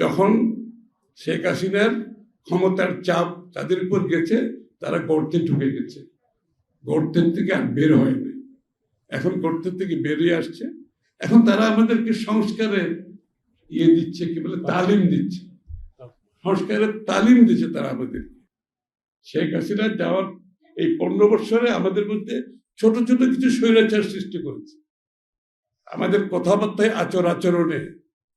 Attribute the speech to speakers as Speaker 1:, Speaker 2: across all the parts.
Speaker 1: যখন শেখ হাসিনার ক্ষমতার চাপ তাদের উপর গেছে, তারা গর্তে ঢুকে গেছে, গর্তের থেকে আর বের হয়নি। এখন গর্তের থেকে বেরিয়ে আসছে। এখন তারা আমাদেরকে সংস্কারের দিচ্ছে, কি বলে, তালিম দিচ্ছে, সংস্কারের তালিম দিচ্ছে তারা আমাদেরকে। শেখ হাসিনা যাওয়ার এই 15 বছরে আমাদের মধ্যে ছোট ছোট কিছু স্বৈরাচার সৃষ্টি করেছে। আমাদের কথাবার্তায়, আচরণে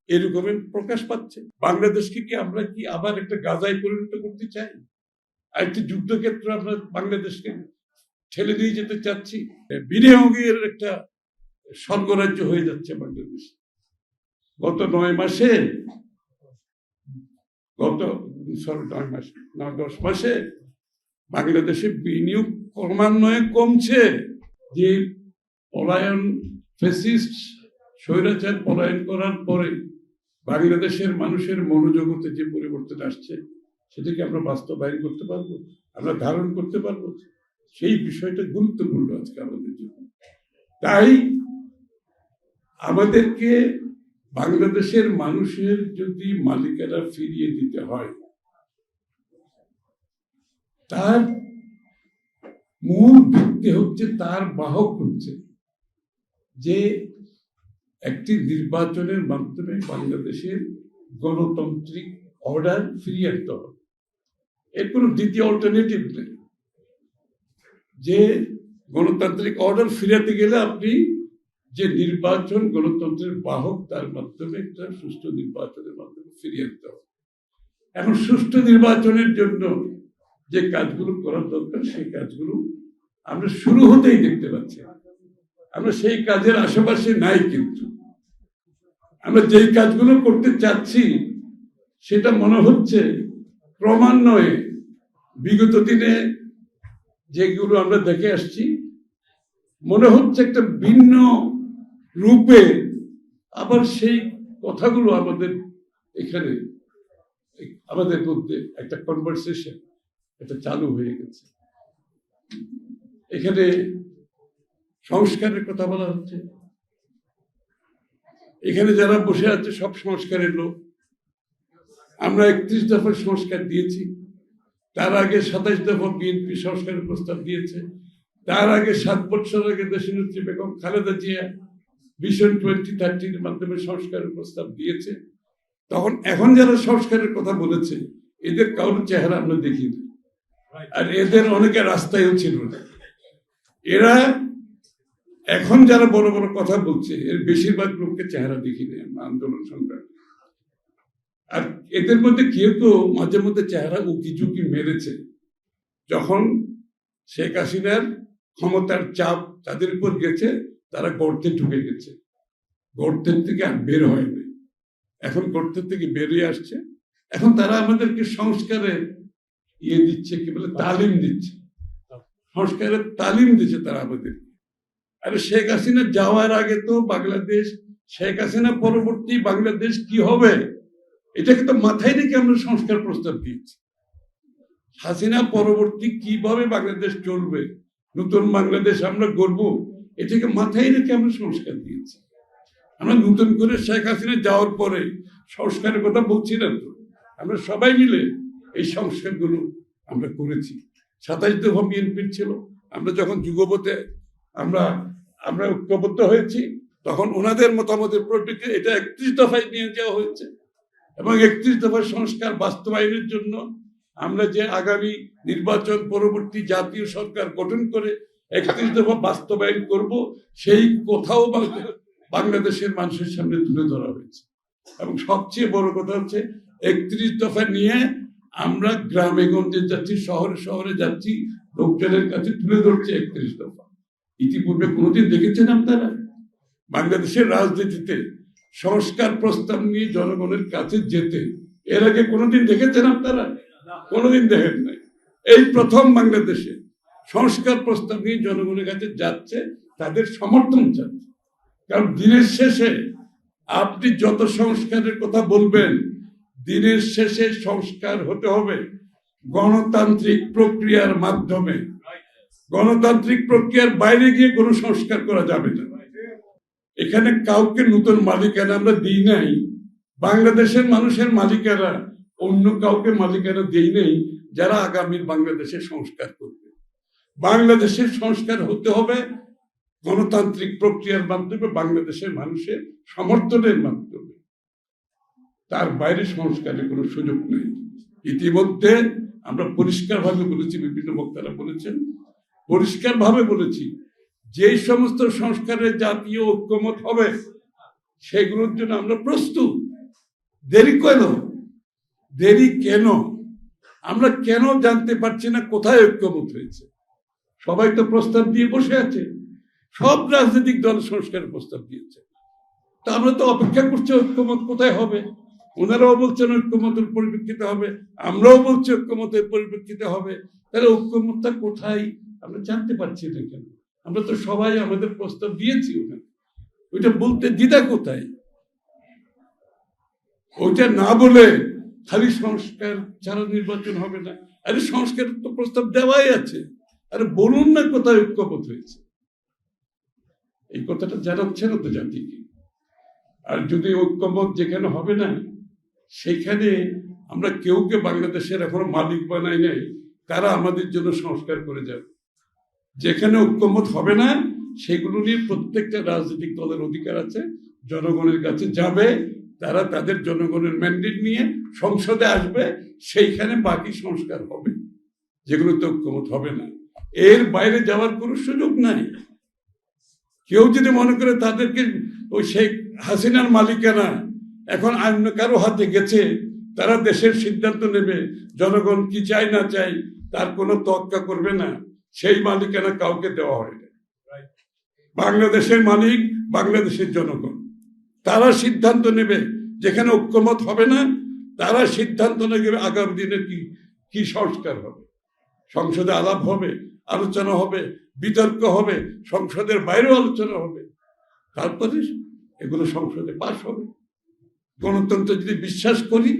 Speaker 1: এরকমের প্রকাশ পাচ্ছে। বাংলাদেশকে কি আমরা কি আবার একটা গাজায় পরিণত করতে চাই? আর একটি যুদ্ধক্ষেত্র আমরা বাংলাদেশকে ঠেলে দিয়ে যেতে চাচ্ছি? বিনিয়োগের একটা স্বর্গরাজ্য হয়ে যাচ্ছে বাংলাদেশ। গত 10 মাসে বাংলাদেশে বিনিয়োগ ক্রমান্বয়ে কমছে। যে পলায়ন, ফ্যাসিস্ট স্বৈরাচার পলায়ন করার পরে বাংলাদেশের মানুষের মনোজগতে যে পরিবর্তন আসছে, সেটাকে আমরা বাস্তবায়ন করতে পারবো, আমরা ধারণ করতে পারবো, সেই বিষয়টা গুরুত্বপূর্ণ আজকে আমাদের জন্য। তাই আমাদেরকে বাংলাদেশের মানুষের যদি মালিকানা ফিরিয়ে দিতে হয়, তার মূল ভিত্তি হচ্ছে, তার বাহক হচ্ছে যে একটি নির্বাচনের মাধ্যমে বাংলাদেশের গণতান্ত্রিক অর্ডার ফিরিয়ে আনতে হবে। এর কোনো দ্বিতীয় অল্টারনেটিভ নেই। যে গণতান্ত্রিক অর্ডার ফিরাতে গেলে আপনি যে নির্বাচন গণতন্ত্রের বাহক, তার মাধ্যমে একটা সুষ্ঠু নির্বাচনের মাধ্যমে ফিরিয়ে আনতে হবে। এখন সুষ্ঠু নির্বাচনের জন্য যে কাজগুলো করার দরকার, সেই কাজগুলো আমরা শুরু হতেই দেখতে পাচ্ছি। আমরা সেই কাজের আশেপাশে নাই, কিন্তু আমরা যেই কাজগুলো করতে চাচ্ছি সেটা মনে হচ্ছে ক্রমান্বয়ে বিগত দিনে যেগুলো আমরা দেখে আসছি, মনে হচ্ছে একটা ভিন্ন রূপে আবার সেই কথাগুলো আমাদের এখানে, আমাদের মধ্যে একটা কনভারসেশন এটা চালু হয়ে গেছে। এখানে সংস্কারের কথা বলা হচ্ছে। এখানে যারা বসে আছে সব সংস্কারের লোক। আমরা 31 দফা সংস্কার দিয়েছি, তার আগে 27 দফা বিএনপি সংস্কারের প্রস্তাব দিয়েছে, তার আগে 7 বছর আগে দেশনেত্রী বেগম খালেদা জিয়া ভিশন 2030 মাধ্যমে সংস্কারের প্রস্তাব দিয়েছে। তখন এখন যারা সংস্কারের কথা বলেছে, এদের কারোর চেহারা আমরা দেখিনি, আর এদের অনেকে রাস্তায়ও ছিল না। এরা এখন যারা বড় বড় কথা বলছে, এর বেশিরভাগ লোককে চেহারা দেখিনি আমরা আন্দোলন সংগ্রামে। আর এদের মধ্যে কেউ তো মাঝে মধ্যে চেহারা উকি ঝুঁকি মেরেছে, যখন শেখ হাসিনার ক্ষমতার চাপ তাদের উপর গেছে, তারা গর্তে ঢুকে গেছে, গর্তের থেকে আর বের হয়নি। এখন গর্তের থেকে বেরিয়ে আসছে। এখন তারা আমাদেরকে সংস্কারের দিচ্ছে, কি বলে, তালিম দিচ্ছে, সংস্কারের তালিম দিচ্ছে তারা আমাদের। আরে শেখ হাসিনা যাওয়ার আগে তো বাংলাদেশ, শেখ হাসিনা পরবর্তী বাংলাদেশ কি হবে, এটাকে তো মাথায় রেখে আমরা সংস্কার প্রস্তাব দিয়েছি। হাসিনা পরবর্তী কিভাবে বাংলাদেশ চলবে, নতুন বাংলাদেশ আমরা গড়ব, এটাকে মাথায় রেখে আমরা সংস্কার দিয়েছি। আমরা নতুন করে শেখ হাসিনা যাওয়ার পরে সংস্কারের কথা বলছি না তো, আমরা সবাই মিলে এই সংস্কারগুলো আমরা করেছি। 27 দফা বিএনপির ছিল। আমরা যখন যুগপথে আমরা ঐক্যবদ্ধ হয়েছি, তখন ওনাদের মতামতের প্রত্যেকে এটা 31 দফায় নিয়ে যাওয়া হয়েছে। এবং 31 দফার সংস্কার বাস্তবায়নের জন্য আমরা যে আগামী নির্বাচন পরবর্তী জাতীয় সরকার গঠন করে 31 দফা বাস্তবায়ন করব, সেই কোথাও বাংলাদেশের মানুষের সামনে তুলে ধরা হয়েছে। এবং সবচেয়ে বড় কথা হচ্ছে 31 দফা নিয়ে আমরা গ্রামে গঞ্জে যাচ্ছি, শহরে শহরে যাচ্ছি, লোকজনের কাছে তুলে ধরছে 31 দফা। ইতিপূর্বে কোনোদিন দেখেছেন আপনারা বাংলাদেশের রাজনীতিতে সংস্কার প্রস্তাব নিয়ে জনগণের কাছে যেতে? এর আগে কোনোদিন দেখেছেন আপনারা? কোনোদিন দেখেন নাই। এই প্রথম বাংলাদেশে সংস্কার প্রস্তাব নিয়ে জনগণের কাছে যাচ্ছে, তাদের সমর্থন চাচ্ছে। কারণ দিনের শেষে আপনি যত সংস্কারের কথা বলবেন, দিনের শেষে সংস্কার হতে হবে গণতান্ত্রিক প্রক্রিয়ার মাধ্যমে। গণতান্ত্রিক প্রক্রিয়ার বাইরে গিয়ে কোনো সংস্কার করা যাবে না। এখানে কাউকে নতুন মালিকানা আমরা দিই নাই, বাংলাদেশের মানুষের মালিকানা অন্য কাউকে মালিকানা দেই নেই যারা আগামীর বাংলাদেশের সংস্কার করবে। বাংলাদেশের সংস্কার হতে হবে গণতান্ত্রিক প্রক্রিয়ার মাধ্যমে, বাংলাদেশের মানুষের সমর্থনের মাধ্যমে। তার বাইরে সংস্কারের কোনো সুযোগ নেই। ইতিমধ্যে আমরা পরিষ্কারভাবে বলেছি, বিভিন্ন বক্তারা বলেছেন, পরিষ্কারভাবে বলেছি, যে সমস্ত সংস্কারের জাতীয় ঐক্যমত হবে সেগুলোর জন্য আমরা প্রস্তুত। দেরি কেন? আমরা কেন জানতে পারছি না কোথায় ঐক্যমত হয়েছে? সবাই তো প্রস্তাব দিয়ে বসে আছে, সব রাজনৈতিক দল সংস্কারের প্রস্তাব দিয়েছে। তা আমরা তো অপেক্ষা করছি ঐক্যমত কোথায় হবে। ওনারাও বলছেন ঐক্যমতের পরিপ্রেক্ষিতে হবে, আমরাও বলছি ঐক্যমতের পরিপ্রেক্ষিতে হবে। তাহলে ঐক্যমতটা কোথায় আমরা জানতে পারছি না কেন? আমরা তো সবাই আমাদের প্রস্তাব দিয়েছি ওখানে, ওইটা বলতে দ্বিধা কোথায়? ওইটা না বলে খালি সংস্কার ছাড়া নির্বাচন হবে না। আরে সংস্কার তো প্রস্তাব দেওয়াই আছে, আরে বলুন না কোথায় ঐক্যমত হয়েছে। এই কথাটা জানাচ্ছে না তো জাতিকে। আর যদি ঐক্যমত যেখানে হবে না, সেখানে আমরা কেউকে বাংলাদেশের এখনো মালিক বানাই নাই, তারা আমাদের জন্য সংস্কার করে যাবে। যেখানে ঐক্যমত হবে না সেগুলো নিয়ে প্রত্যেকটা রাজনৈতিক দলের অধিকার আছে, জনগণের কাছে যাবে, তারা তাদের জনগণের ম্যান্ডেট নিয়ে সংসদে আসবে, সেইখানে বাকি সংস্কার হবে, যেগুলোতে ঐক্যমত হবে না। এর বাইরে যাওয়ার কোনো সুযোগ নাই। কেউ যদি মনে করে তাদেরকে ওই শেখ হাসিনার মালিকানা এখন অন্য কারো হাতে গেছে, তারা দেশের সিদ্ধান্ত নেবে, জনগণ কি চাই না চাই তার কোনো তোয়াক্কা করবে না, সেই মালিকানা কাউকে দেওয়া হয় না। বাংলাদেশের মালিক বাংলাদেশের জনগণ, তারা সিদ্ধান্ত নেবে। যেখানে ঐক্যমত হবে না, তারা সিদ্ধান্ত নেবে আগামী দিনে কি সংস্কার হবে। সংসদে আলাপ হবে, আলোচনা হবে, বিতর্ক হবে, সংসদের বাইরেও আলোচনা হবে, তারপরে এগুলো সংসদে পাস হবে। গণতন্ত্র যদি বিশ্বাস করি,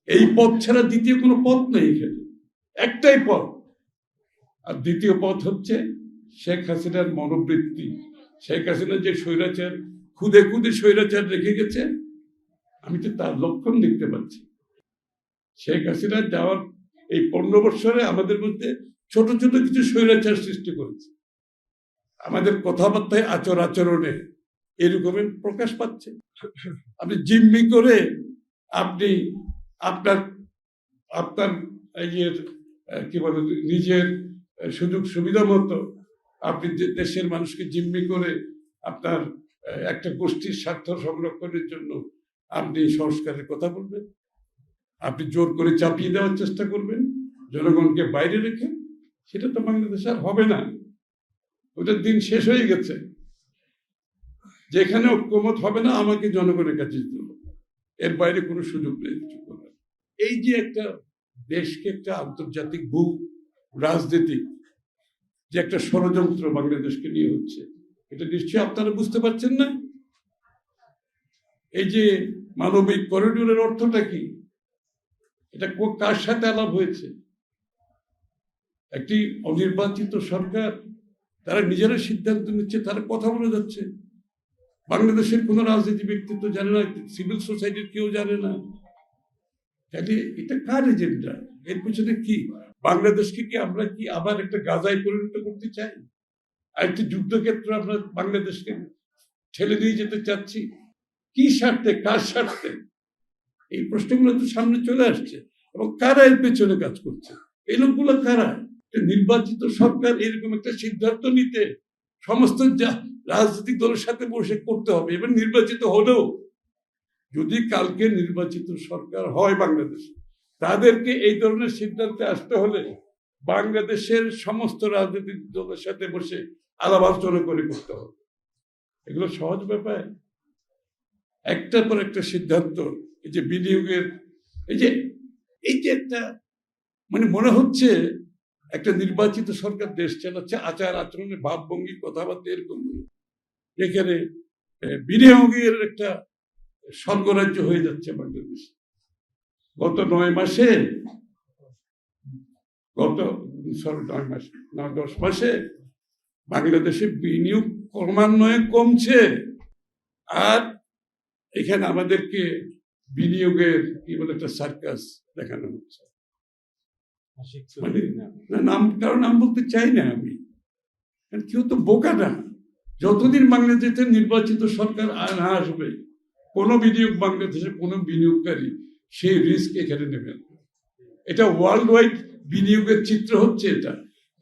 Speaker 1: এই পথ ছাড়া দ্বিতীয় কোনো পথ নেই। এখানে একটাই পথ, আর দ্বিতীয় পথ হচ্ছে শেখ হাসিনার মনোবৃত্তি। শেখ হাসিনা যে স্বৈরাচার, খুদে খুদে স্বৈরাচার রেখে গেছে, আমি তো তার লক্ষণ দেখতে পাচ্ছি। শেখ হাসিনা যাওয়ার এই 15 বছরে আমাদের মধ্যে ছোট ছোট কিছু স্বৈরাচার সৃষ্টি করেছে। আমাদের কথাবার্তায়, আচরণে এরকমের প্রকাশ পাচ্ছে। আপনি জিম্মি করে আপনি আপনার আপনার কি বলে নিজের সুযোগ সুবিধা মতো আপনি দেশের মানুষকে জিম্মি করে আপনার একটা গোষ্ঠীর স্বার্থ সংরক্ষণের জন্য আপনি সংস্কারের কথা বলবেন, আপনি জোর করে চাপিয়ে দেওয়ার চেষ্টা করবেন জনগণকে বাইরে রেখে। সেটা তো বাংলাদেশ আর হবে না, ওটার দিন শেষ হয়ে গেছে। যেখানে ঐক্যমত হবে না, আমাকে জনগণের কাছে যেতে হবে, এর বাইরে কোনো সুযোগ নেই কিছু করার। এই যে একটা দেশকে একটা আন্তর্জাতিক ভূ রাজনীতিক যে একটা ষড়যন্ত্র বাংলাদেশকে নিয়ে হচ্ছে, এটা নিশ্চয়ই আপনারা বুঝতে পারছেন না। এই যে মানবিক করিডোরের অর্থটা কি? এটা কার সাথে আলাপ হয়েছে? একটি অনির্বাচিত সরকার, তারা নিজেরা সিদ্ধান্ত নিচ্ছে, তারা কথা বলে যাচ্ছে। বাংলাদেশের কোন রাজনীতি ব্যক্তিত্ব জানে না, সিভিল সোসাইটির কেউ জানে না। তাহলে এটা কার এজেন্ডা? এর পিছনে কি? বাংলাদেশকে কি আমরা কি আবার একটা গাজায় পরিণত করতে চাই? আর একটি যুদ্ধক্ষেত্র আমরা বাংলাদেশকে ঠেলে দিয়ে যেতে চাচ্ছি? কি স্বার্থে, কার স্বার্থে? এই প্রশ্নগুলো তো সামনে চলে আসছে। এবং কারা এর পেছনে কাজ করছে? এই লোকগুলো কারা? নির্বাচিত সরকার এরকম একটা সিদ্ধান্ত নিতে সমস্ত রাজনৈতিক দলের সাথে বসে করতে হবে। এবার নির্বাচিত হলেও যদি কালকে নির্বাচিত সরকার হয় বাংলাদেশে, তাদেরকে এই ধরনের সিদ্ধান্তে আসতে হলে বাংলাদেশের সমস্ত রাজনৈতিক দলের সাথে বসে আলাপ আলোচনা করে করতে হবে। এগুলো সহজ ব্যাপার? একটার পর একটা সিদ্ধান্ত, এই যে বিনিয়োগের, এই যে একটা মানে মনে হচ্ছে একটা নির্বাচিত সরকার দেশ চালাচ্ছে, আচার আচরণের ভাবভঙ্গি, কথাবার্তা এরকম, যেখানে বিনিয়োগের একটা স্বর্গরাজ্য হয়ে যাচ্ছে বাংলাদেশ। গত 10 মাসে বাংলাদেশে বিনিয়োগ ক্রমান্বয়ে কমছে। আর এখানে আমাদেরকে বিনিয়োগের কি বলে একটা সার্কাস দেখানো হচ্ছে। মানে কারণ নাম বলতে চাই না আমি, কারণ কেউ তো বোকা না। যতদিন বাংলাদেশে নির্বাচিত সরকার না আসবে, কোনো বিনিয়োগ বাংলাদেশে কোনো বিনিয়োগকারী সেই রিস্ক এখানে নেবেন। এটা ওয়ার্ল্ড ওয়াইড বিনিয়োগের চিত্র হচ্ছে এটা।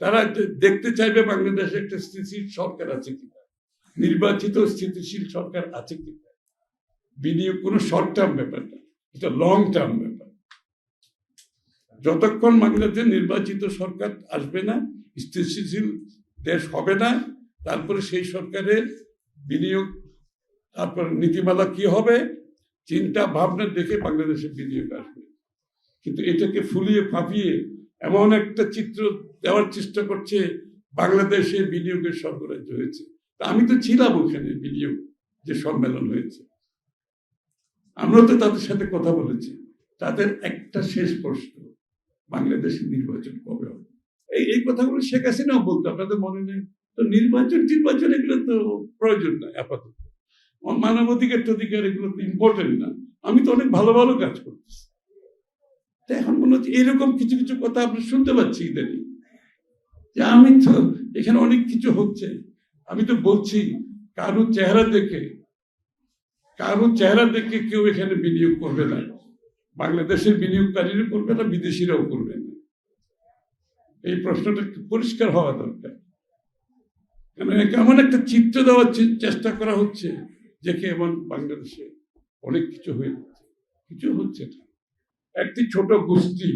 Speaker 1: তারা দেখতে চাইবে বাংলাদেশে একটা স্থিতিশীল সরকার আছে কিনা, নির্বাচিত স্থিতিশীল সরকার আছে কিনা। বিনিয়োগ কোনো শর্ট টার্ম ব্যাপার না, এটা লং টার্ম ব্যাপার। যতক্ষণ বাংলাদেশে নির্বাচিত সরকার আসবে না, স্থিতিশীল দেশ হবে না, তারপরে সেই সরকারের বিনিয়োগ, তারপর নীতিমালা কি হবে, চিন্তা ভাবনা দেখে বাংলাদেশে বিনিয়োগ আসবে। কিন্তু এটাকে ফুলিয়ে ফাঁপিয়ে এমন একটা চিত্র দেওয়ার চেষ্টা করছে বাংলাদেশে বিনিয়োগের স্বর্গরাজ্য হয়েছে। তা আমি তো ছিলাম ওখানে, বিনিয়োগ যে সম্মেলন হয়েছে, আমরা তো তাদের সাথে কথা বলেছি। তাদের একটা শেষ প্রশ্ন, বাংলাদেশের নির্বাচন কবে হবে। এই কথাগুলো শেখ হাসিনাও বলতো, আপনাদের মনে নেই তো? নির্বাচন এগুলো তো প্রয়োজন না আপাতত, মানবাধিকার অধিকার এগুলো তো ইম্পর্টেন্ট না। আমি তো অনেক ভালো ভালো কাজ করতেছি। এখন মনে হচ্ছে এরকম কিছু কিছু কথা আমরা শুনতে পাচ্ছি ইদানিং, যে আমি তো এখানে অনেক কিছু হচ্ছে। আমি তো বলছি কারো চেহারা দেখে কেউ এখানে বিনিয়োগ করবে না, বাংলাদেশের বিনিয়োগকারীরা করবে না, বিদেশিরাও করবে না। এই প্রশ্নটা পরিষ্কার হওয়া দরকার। এমন একটা চিত্র দেওয়ার চেষ্টা করা হচ্ছে যে এমন বাংলাদেশে অনেক কিছু হয়ে যাচ্ছে, কিছু হচ্ছে না। একটি ছোট গোষ্ঠী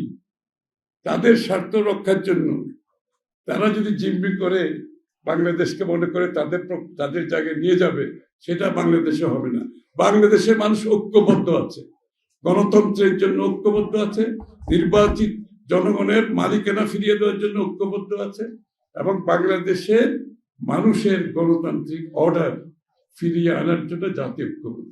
Speaker 1: তাদের স্বার্থ রক্ষার জন্য তারা যদি জিম্মি করে বাংলাদেশকে মনে করে তাদের জায়গায় নিয়ে যাবে, সেটা বাংলাদেশে হবে না। বাংলাদেশের মানুষ ঐক্যবদ্ধ আছে, গণতন্ত্রের জন্য ঐক্যবদ্ধ আছে, নির্বাচিত জনগণের মালিকানা ফিরিয়ে দেওয়ার জন্য ঐক্যবদ্ধ আছে, এবং বাংলাদেশের মানুষের গণতান্ত্রিক অর্ডার ফিরিয়ে আনার জন্য জাতীয় ঐক্যবদ্ধ।